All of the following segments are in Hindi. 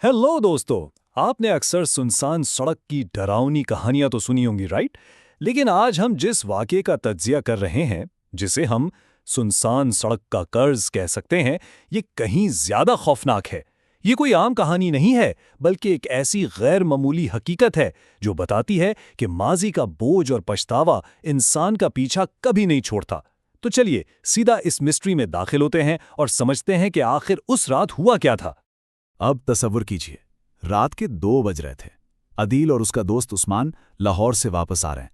हेलो दोस्तों। आपने अक्सर सुनसान सड़क की डरावनी कहानियां तो सुनी होंगी, राइट? लेकिन आज हम जिस वाकये का तज्जिया कर रहे हैं, जिसे हम सुनसान सड़क का कर्ज कह सकते हैं, ये कहीं ज्यादा खौफनाक है। ये कोई आम कहानी नहीं है, बल्कि एक ऐसी गैर मामूली हकीकत है जो बताती है कि माजी का बोझ और पछतावा इंसान का पीछा कभी नहीं छोड़ता। तो चलिए सीधा इस मिस्ट्री में दाखिल होते हैं और समझते हैं कि आखिर उस रात हुआ क्या था। अब तसव्वुर कीजिए, रात के 2 बज रहे थे। अदील और उसका दोस्त उस्मान लाहौर से वापस आ रहे हैं।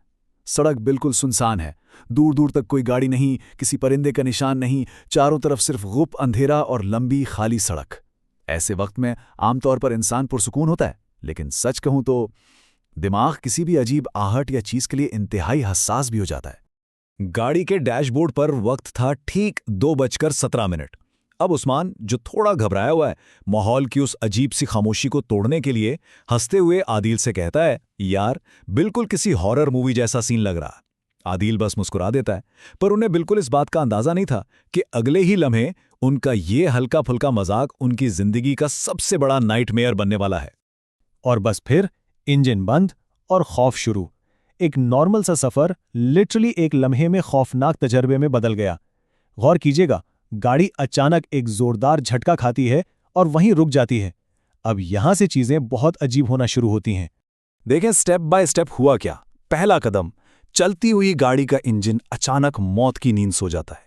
सड़क बिल्कुल सुनसान है। दूर दूर तक कोई गाड़ी नहीं, किसी परिंदे का निशान नहीं। चारों तरफ सिर्फ गुप अंधेरा और लंबी खाली सड़क। ऐसे वक्त में आमतौर पर इंसान पुरसुकून होता है, लेकिन सच कहूं तो दिमाग किसी भी अजीब आहट या चीज के लिए इंतहाई हसास भी हो जाता है। गाड़ी के डैशबोर्ड पर वक्त था ठीक 2:17। अब उस्मान, जो थोड़ा घबराया हुआ है, माहौल की उस अजीब सी खामोशी को तोड़ने के लिए हंसते हुए आदिल से कहता है, यार बिल्कुल किसी हॉरर मूवी जैसा सीन लग रहा। आदिल बस मुस्कुरा देता है, पर उन्हें बिल्कुल इस बात का अंदाजा नहीं था कि अगले ही लम्हे उनका ये हल्का फुल्का मजाक उनकी जिंदगी का सबसे बड़ा नाइटमेयर बनने वाला है। और बस फिर इंजन बंद और खौफ शुरू। एक नॉर्मल सा सफर लिटरली एक लम्हे में खौफनाक तजर्बे में बदल गया। गौर कीजिएगा, गाड़ी अचानक एक जोरदार झटका खाती है और वहीं रुक जाती है। अब यहां से चीजें बहुत अजीब होना शुरू होती हैं। देखें स्टेप बाय स्टेप हुआ क्या। पहला कदम, चलती हुई गाड़ी का इंजन अचानक मौत की नींद सो जाता है।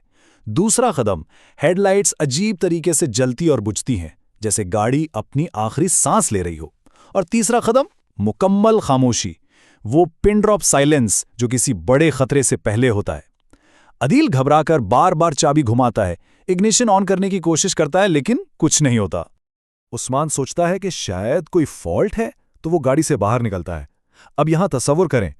दूसरा कदम, हेडलाइट्स अजीब तरीके से जलती और बुझती हैं, जैसे गाड़ी अपनी आखिरी सांस ले रही हो। और तीसरा कदम, मुकम्मल खामोशी, वो पिन ड्रॉप साइलेंस जो किसी बड़े खतरे से पहले होता है। अदील घबराकर बार बार चाबी घुमाता है, इग्निशन ऑन करने की कोशिश करता है, लेकिन कुछ नहीं होता। उस्मान सोचता है कि शायद कोई फॉल्ट है, तो वो गाड़ी से बाहर निकलता है। अब यहां तसव्वुर करें,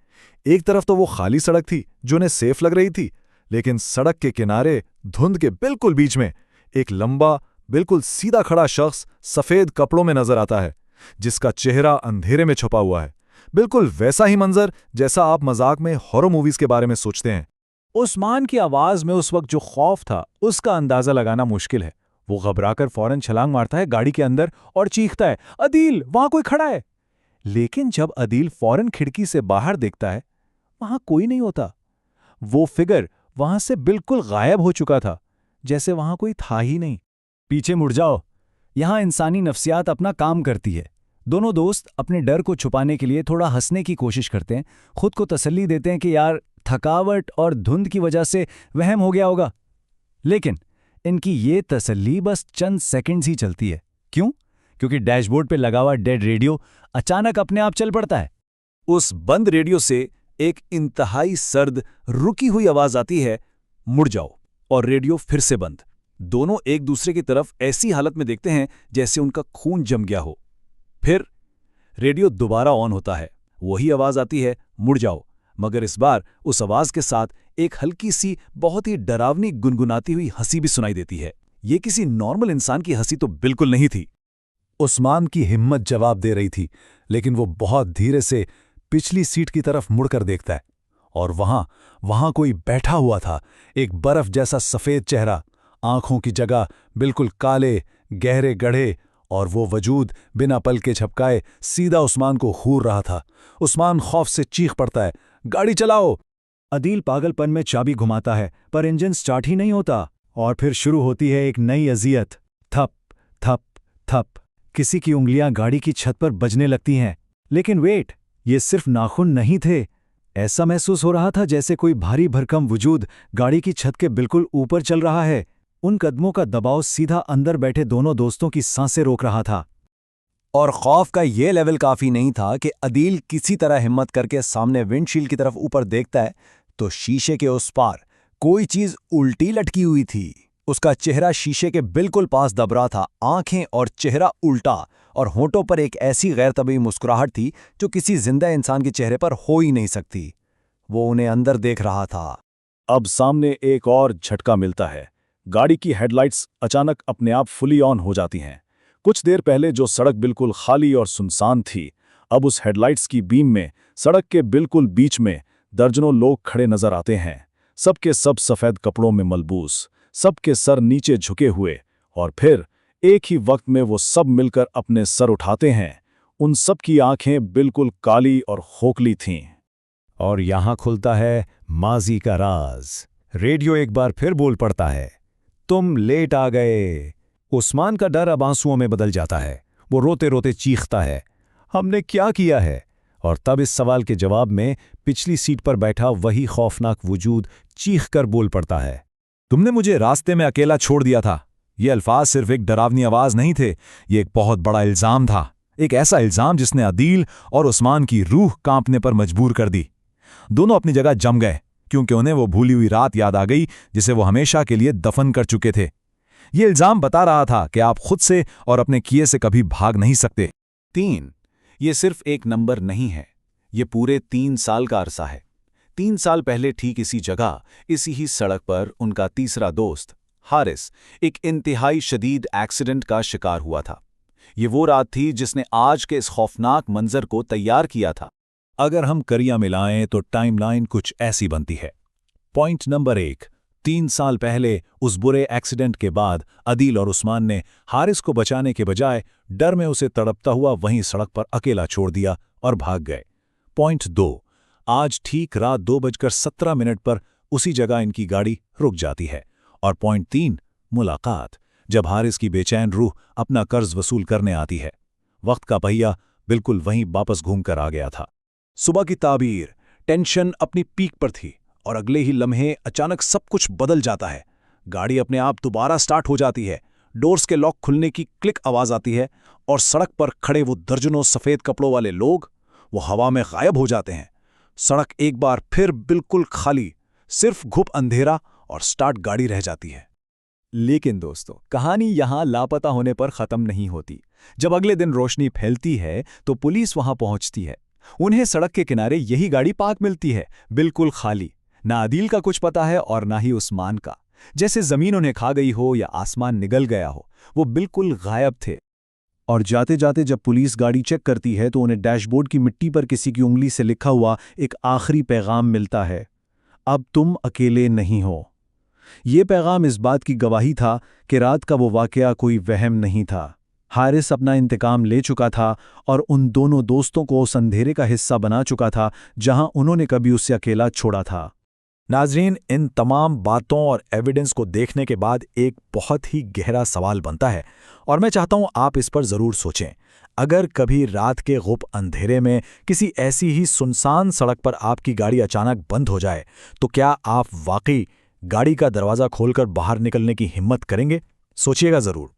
एक तरफ तो वो खाली सड़क थी जो उन्हें सेफ लग रही थी, लेकिन सड़क के किनारे धुंध के बिल्कुल बीच में एक लंबा, बिल्कुल सीधा खड़ा शख्स सफेद कपड़ों में नजर आता है, जिसका चेहरा अंधेरे में छुपा हुआ है। बिल्कुल वैसा ही मंजर जैसा आप मजाक में हॉरर मूवीज के बारे में सोचते हैं। उस्मान की आवाज में उस वक्त जो खौफ था, उसका अंदाजा लगाना मुश्किल है। वो घबराकर फौरन छलांग मारता है गाड़ी के अंदर और चीखता है, अदील, वहां कोई खड़ा है। लेकिन जब अदील फौरन खिड़की से बाहर देखता है, वहां कोई नहीं होता। वो फिगर वहां से बिल्कुल गायब हो चुका था, जैसे वहां कोई था ही नहीं। पीछे मुड़ जाओ। यहां इंसानी नफ्सियात अपना काम करती है। दोनों दोस्त अपने डर को छुपाने के लिए थोड़ा हंसने की कोशिश करते हैं, खुद को तसल्ली देते हैं कि यार थकावट और धुंध की वजह से वहम हो गया होगा। लेकिन इनकी ये तसल्ली बस चंद सेकंड्स ही चलती है। क्यों? क्योंकि डैशबोर्ड पे लगा हुआ डेड रेडियो अचानक अपने आप चल पड़ता है। उस बंद रेडियो से एक इंतहाई सर्द, रुकी हुई आवाज आती है, मुड़ जाओ। और रेडियो फिर से बंद। दोनों एक दूसरे की तरफ ऐसी हालत में देखते हैं जैसे उनका खून जम गया हो। फिर रेडियो दोबारा ऑन होता है। वही आवाज आती है, मुड़ जाओ, मगर इस बार उस आवाज के साथ एक हल्की सी, बहुत ही डरावनी गुनगुनाती हुई हंसी भी सुनाई देती है। ये किसी नॉर्मल इंसान की हंसी तो बिल्कुल नहीं थी। उस्मान की हिम्मत जवाब दे रही थी, लेकिन वो बहुत धीरे से पिछली सीट की तरफ मुड़कर देखता है, और वहां कोई बैठा हुआ था। एक बर्फ जैसा सफेद चेहरा, आंखों की जगह बिल्कुल काले गहरे गढ़े, और वो वजूद बिना पल के झपकाए सीधा उस्मान को घूर रहा था। उस्मान खौफ से चीख पड़ता है, गाड़ी चलाओ। अदील पागलपन में चाबी घुमाता है, पर इंजन स्टार्ट ही नहीं होता। और फिर शुरू होती है एक नई अजियत। थप थप थप, किसी की उंगलियां गाड़ी की छत पर बजने लगती हैं। लेकिन वेट, ये सिर्फ नाखून नहीं थे। ऐसा महसूस हो रहा था जैसे कोई भारी भरकम वजूद गाड़ी की छत के बिल्कुल ऊपर चल रहा है। उन कदमों का दबाव सीधा अंदर बैठे दोनों दोस्तों की सांसें रोक रहा था। और खौफ का ये लेवल काफी नहीं था कि अदील किसी तरह हिम्मत करके सामने विंडशील्ड की तरफ ऊपर देखता है, तो शीशे के उस पार कोई चीज उल्टी लटकी हुई थी। उसका चेहरा शीशे के बिल्कुल पास दब रहा था, आंखें और चेहरा उल्टा, और होंठों पर एक ऐसी गैरतबी मुस्कुराहट थी जो किसी जिंदा इंसान के चेहरे पर हो ही नहीं सकती। वो उन्हें अंदर देख रहा था। अब सामने एक और झटका मिलता है। गाड़ी की हेडलाइट्स अचानक अपने आप फुली ऑन हो जाती हैं। कुछ देर पहले जो सड़क बिल्कुल खाली और सुनसान थी, अब उस हेडलाइट्स की बीम में सड़क के बिल्कुल बीच में दर्जनों लोग खड़े नजर आते हैं। सबके सब सफेद कपड़ों में मलबूस, सबके सर नीचे झुके हुए, और फिर एक ही वक्त में वो सब मिलकर अपने सर उठाते हैं। उन सब की आंखें बिल्कुल काली और खोखली थीं। और यहां खुलता है माजी का राज। रेडियो एक बार फिर बोल पड़ता है, तुम लेट आ गए। उस्मान का डर अब आंसुओं में बदल जाता है। वो रोते रोते चीखता है, हमने क्या किया है? और तब इस सवाल के जवाब में पिछली सीट पर बैठा वही खौफनाक वजूद चीख कर बोल पड़ता है, तुमने मुझे रास्ते में अकेला छोड़ दिया था। ये अल्फाज सिर्फ एक डरावनी आवाज नहीं थे, ये एक बहुत बड़ा इल्जाम था। एक ऐसा इल्जाम जिसने अदील और उस्मान की रूह कांपने पर मजबूर कर दी। दोनों अपनी जगह जम गए, क्योंकि उन्हें वो भूली हुई रात याद आ गई जिसे वो हमेशा के लिए दफन कर चुके थे। ये इल्जाम बता रहा था कि आप खुद से और अपने किए से कभी भाग नहीं सकते। 3 ये सिर्फ एक नंबर नहीं है, ये पूरे 3 साल का अरसा है। 3 साल पहले ठीक इसी जगह, इसी ही सड़क पर उनका तीसरा दोस्त हारिस एक इंतहाई शदीद एक्सीडेंट का शिकार हुआ था। ये वो रात थी जिसने आज के इस खौफनाक मंजर को तैयार किया था। अगर हम करियां मिलाएं तो टाइमलाइन कुछ ऐसी बनती है। पॉइंट नंबर 1, 3 साल पहले उस बुरे एक्सीडेंट के बाद अदील और उस्मान ने हारिस को बचाने के बजाय डर में उसे तड़पता हुआ वहीं सड़क पर अकेला छोड़ दिया और भाग गए। पॉइंट 2, आज ठीक रात 2:17 पर उसी जगह इनकी गाड़ी रुक जाती है। और पॉइंट 3, मुलाकात, जब हारिस की बेचैन रूह अपना कर्ज वसूल करने आती है। वक्त का पहिया बिल्कुल वहीं वापस घूमकर आ गया था। सुबह की ताबीर, टेंशन अपनी पीक पर थी और अगले ही लम्हे अचानक सब कुछ बदल जाता है। गाड़ी अपने आप दोबारा स्टार्ट हो जाती है, डोर्स के लॉक खुलने की क्लिक आवाज आती है और सड़क पर खड़े वो दर्जनों सफेद कपड़ों वाले लोग वो हवा में गायब हो जाते हैं। सड़क एक बार फिर बिल्कुल खाली, सिर्फ घुप अंधेरा और स्टार्ट गाड़ी रह जाती है। लेकिन दोस्तों, कहानी यहां लापता होने पर खत्म नहीं होती। जब अगले दिन रोशनी फैलती है तो पुलिस वहां पहुंचती है। उन्हें सड़क के किनारे यही गाड़ी पार्क मिलती है, बिल्कुल खाली। ना अदील का कुछ पता है और ना ही उस्मान का। जैसे जमीन उन्हें खा गई हो या आसमान निगल गया हो, वो बिल्कुल गायब थे। और जाते जाते जब पुलिस गाड़ी चेक करती है तो उन्हें डैशबोर्ड की मिट्टी पर किसी की उंगली से लिखा हुआ एक आखिरी पैगाम मिलता है, अब तुम अकेले नहीं हो। ये पैगाम इस बात की गवाही था कि रात का वो वाकया कोई वहम नहीं था। हारिस अपना इंतकाम ले चुका था और उन दोनों दोस्तों को उस अंधेरे का हिस्सा बना चुका था जहां उन्होंने कभी उसे अकेला छोड़ा था। नाजरीन, इन तमाम बातों और एविडेंस को देखने के बाद एक बहुत ही गहरा सवाल बनता है और मैं चाहता हूं आप इस पर ज़रूर सोचें। अगर कभी रात के गुप अंधेरे में किसी ऐसी ही सुनसान सड़क पर आपकी गाड़ी अचानक बंद हो जाए, तो क्या आप वाकई गाड़ी का दरवाज़ा खोलकर बाहर निकलने की हिम्मत करेंगे? सोचिएगा ज़रूर।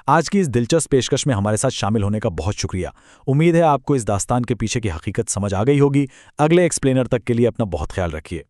आज की इस दिलचस्प पेशकश में हमारे साथ शामिल होने का बहुत शुक्रिया। उम्मीद है आपको इस दास्तान के पीछे की हकीकत समझ आ गई होगी। अगले एक्सप्लेनर तक के लिए अपना बहुत ख्याल रखिए।